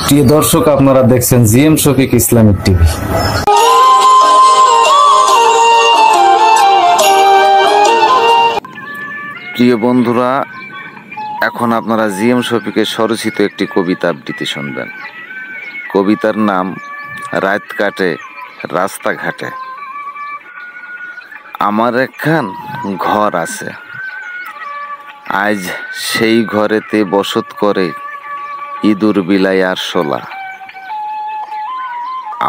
প্রিয় দর্শক, আপনারা দেখছেন জিএম শফিক ইসলামিক টিভি। প্রিয় বন্ধুরা, এখন আপনারা জিএম শফিকের স্বরচিত একটি কবিতা আবৃত্তি শুনবেন। কবিতার নাম রাত কাটে রাস্তাঘাটে। আমার একখান ঘর আছে, আজ সেই ঘরেতে বসত করে ইঁদুর বিলাই আর শোলা।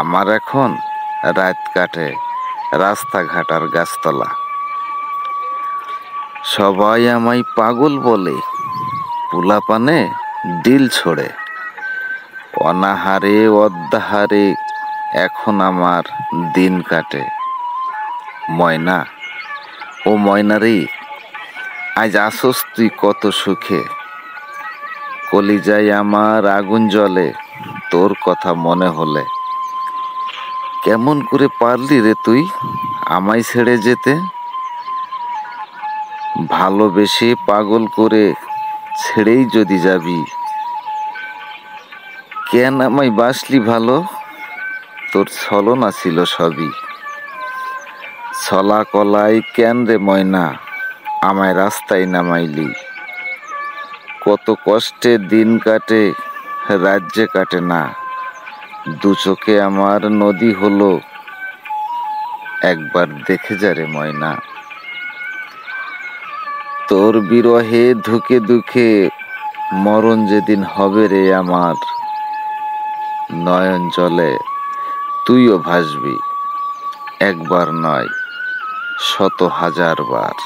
আমার এখন রাত কাটে রাস্তাঘাট আর গাছতলা। সবাই আমায় পাগল বলে, পুলাপানে ডিল ছোড়ে। অনাহারে অদ্যাহারে এখন আমার দিন কাটে। ময়না, ও ময়না রে, আজ আসস তুই কত সুখে। কলিজায় আমার আগুন জ্বলে তোর কথা মনে হলে। কেমন করে পারলি রে তুই আমায় ছেড়ে যেতে? ভালোবেসে পাগল করে ছেড়েই যদি যাবি, কেন আমায় বাসলি ভালো? তোর ছলনা ছিল সবই। ছলা কলাই কেন রে ময়না আমায় রাস্তায় নামাইলি? কত কষ্টে দিন কাটে রাজ্যে কাটে না। দু চোখে আমার নদী হলো, একবার দেখে যা রে ময়না। তোর বিরহে ধুকে দুঃখে মরণ যেদিন হবে রে আমার, নয়ন জলে তুইও ভাসবি, একবার নয় ১০০,০০০ বার।